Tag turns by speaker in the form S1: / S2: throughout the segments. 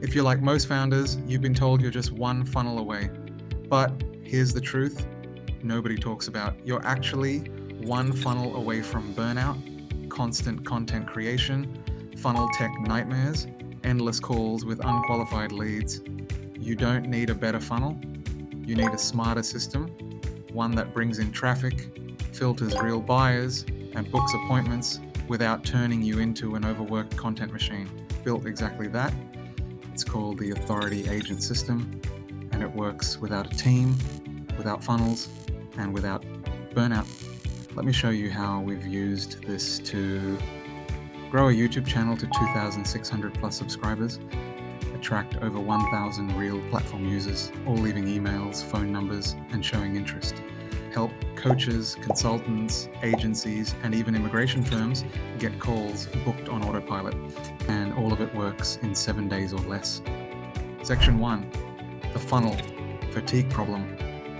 S1: If you're like most founders, you've been told you're just one funnel away. But here's the truth nobody talks about. You're actually one funnel away from burnout, constant content creation, funnel tech nightmares, endless calls with unqualified leads. You don't need a better funnel. You need a smarter system, one that brings in traffic, filters real buyers, and books appointments without turning you into an overworked content machine. Built exactly that. It's called the Authority Agent System, and it works without a team, without funnels, and without burnout. Let me show you how we've used this to grow a YouTube channel to 2,600 plus subscribers, attract over 1,000 real platform users, all leaving emails, phone numbers, and showing interest. Help coaches, consultants, agencies, and even immigration firms get calls booked on autopilot. And all of it works in 7 days or less. Section 1, the funnel fatigue problem.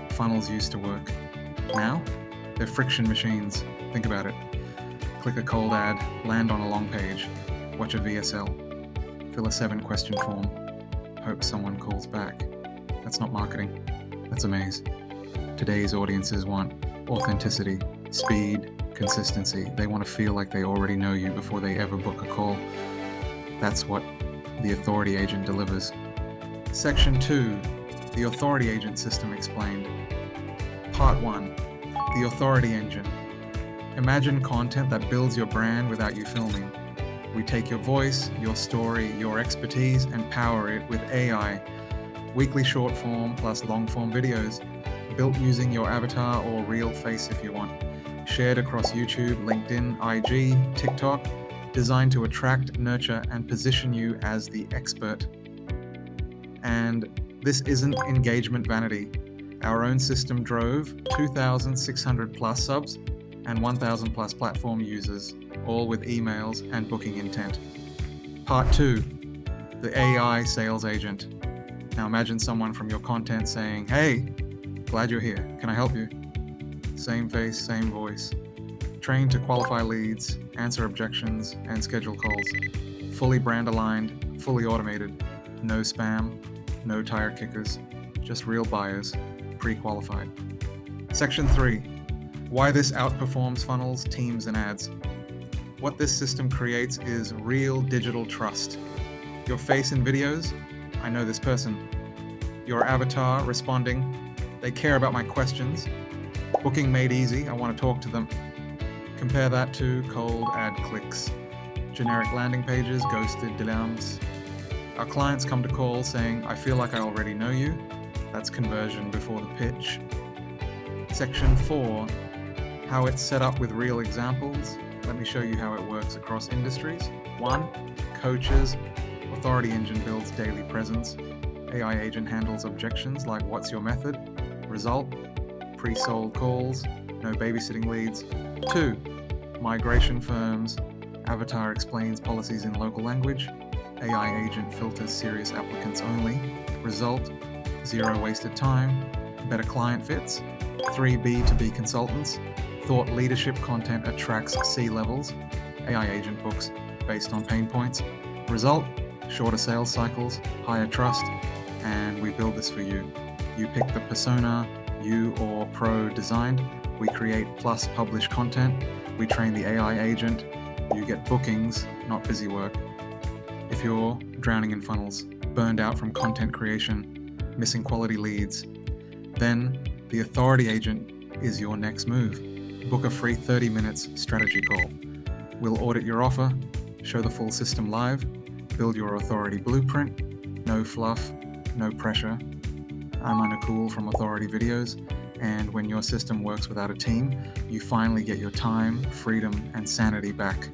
S1: Funnels used to work. Now, they're friction machines. Think about it. Click a cold ad, land on a long page, watch a VSL, fill a 7-question form, hope someone calls back. That's not marketing. That's a maze. Today's audiences want authenticity, speed, consistency. They want to feel like they already know you before they ever book a call. That's what the Authority Agent delivers. Section 2, the Authority Agent System explained. Part 1, the Authority Engine. Imagine content that builds your brand without you filming. We take your voice, your story, your expertise, and power it with AI. Weekly short form plus long form videos, built using your avatar or real face if you want. Shared across YouTube, LinkedIn, IG, TikTok, designed to attract, nurture, and position you as the expert. And this isn't engagement vanity. Our own system drove 2,600 plus subs and 1,000 plus platform users, all with emails and booking intent. Part 2, the AI sales agent. Now imagine someone from your content saying, "Hey, glad you're here. Can I help you?" Same face, same voice. Trained to qualify leads, answer objections, and schedule calls. Fully brand aligned, fully automated. No spam, no tire kickers, just real buyers, pre-qualified. Section 3, why this outperforms funnels, teams, and ads. What this system creates is real digital trust. Your face in videos, I know this person. Your avatar responding, they care about my questions. Booking made easy, I want to talk to them. Compare that to cold ad clicks. Generic landing pages, ghosted DMs. Our clients come to call saying, "I feel like I already know you." That's conversion before the pitch. Section 4, how it's set up with real examples. Let me show you how it works across industries. 1, coaches. Authority Engine builds daily presence. AI agent handles objections like "What's your method?" Result, pre-sold calls, no babysitting leads. 2, migration firms. Avatar explains policies in local language. AI agent filters serious applicants only. Result, 0 wasted time, better client fits. 3, B2B consultants. Thought leadership content attracts C-levels. AI agent books based on pain points. Result, shorter sales cycles, higher trust, and we build this for you. You pick the persona you or pro designed. We create plus publish content. We train the AI agent. You get bookings, not busy work. If you're drowning in funnels, burned out from content creation, missing quality leads, then the Authority Agent is your next move. Book a free 30 minutes strategy call. We'll audit your offer, show the full system live, build your authority blueprint, no fluff, no pressure. I'm Anukool from AuthorityVideos, and when your system works without a team, you finally get your time, freedom, and sanity back.